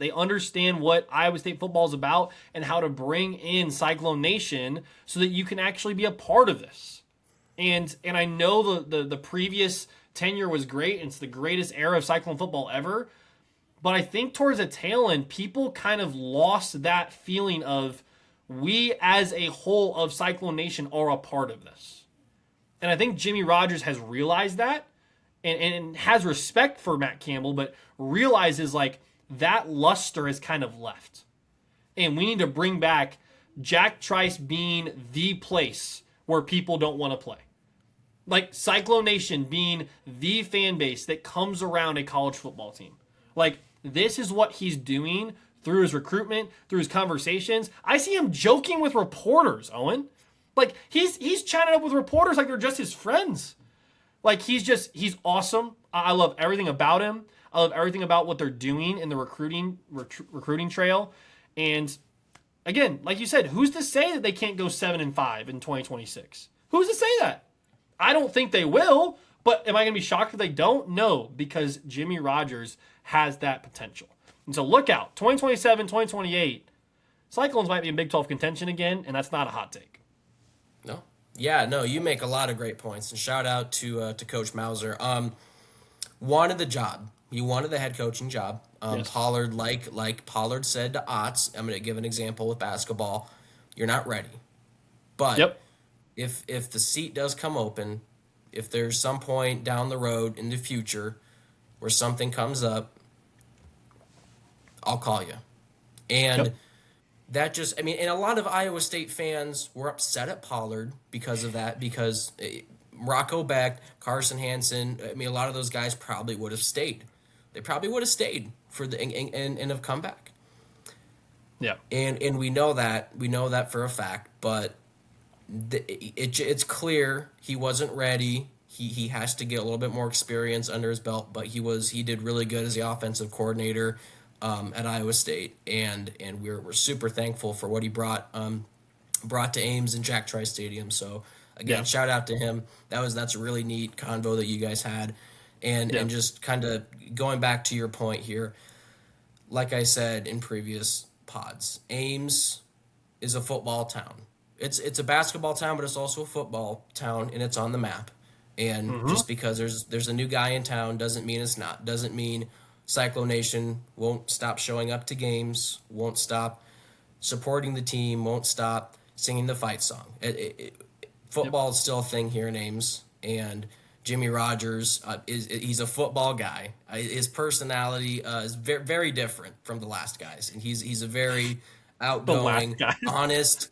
They understand what Iowa State football is about and how to bring in Cyclone Nation so that you can actually be a part of this. And I know the previous tenure was great, and it's the greatest era of Cyclone football ever. But I think towards the tail end, people kind of lost that feeling of we as a whole of Cyclone Nation are a part of this. And I think Jimmy Rogers has realized that and has respect for Matt Campbell, but realizes like that luster has kind of left. And we need to bring back Jack Trice being the place where people don't want to play. Like Cyclone Nation being the fan base that comes around a college football team. Like this is what he's doing through his recruitment, through his conversations. I see him joking with reporters, Owen. Like he's chatting up with reporters like they're just his friends. Like he's awesome. I love everything about him. I love everything about what they're doing in the recruiting trail. And again, like you said, who's to say that they can't go 7-5 in 2026? Who's to say that? I don't think they will, but am I going to be shocked if they don't? No, because Jimmy Rogers has that potential. And so look out, 2027, 2028, Cyclones might be in Big 12 contention again, and that's not a hot take. No. Yeah, no, you make a lot of great points. And shout out to Coach Mauser. Wanted the job. He wanted the head coaching job. Yes. Pollard, like Pollard said to Otts, I'm going to give an example with basketball. You're not ready. But Yep. if the seat does come open, if there's some point down the road in the future where something comes up, I'll call you. And Yep. that just, I mean, and a lot of Iowa State fans were upset at Pollard because of that, because Rocco Beck, Carson Hansen, I mean, a lot of those guys probably would have stayed. They probably would have stayed for the and have come back. Yeah. And we know that for a fact, but it's clear he wasn't ready. He has to get a little bit more experience under his belt, but he did really good as the offensive coordinator at Iowa State, and we're super thankful for what he brought to Ames and Jack Trice Stadium. So again, shout out to him. That's a really neat convo that you guys had, and just kind of going back to your point here, like I said in previous pods, Ames is a football town. It's a basketball town, but it's also a football town, and it's on the map. And just because there's a new guy in town doesn't mean it's not. Doesn't mean Cyclone Nation won't stop showing up to games, won't stop supporting the team, won't stop singing the fight song. Football is still a thing here in Ames, and Jimmy Rogers he's a football guy. His personality is very, very different from the last guys, and he's a very outgoing, honest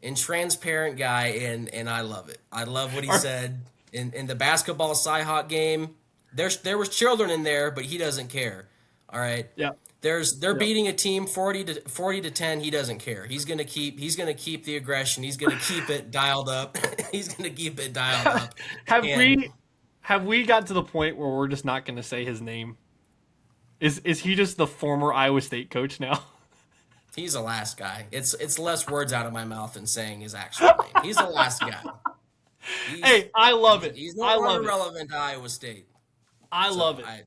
and transparent guy, and I love it. I love what he said in the basketball Cyhawk game. There was children in there, but he doesn't care. All right. Yeah. They're beating a team 40 to 10. He doesn't care. He's gonna keep the aggression. He's gonna keep it dialed up. He's gonna keep it dialed up. Have we got to the point where we're just not gonna say his name? Is he just the former Iowa State coach now? He's the last guy. It's less words out of my mouth than saying his actual name. He's the last guy. Hey, I love it. He's no longer relevant to Iowa State. I love it.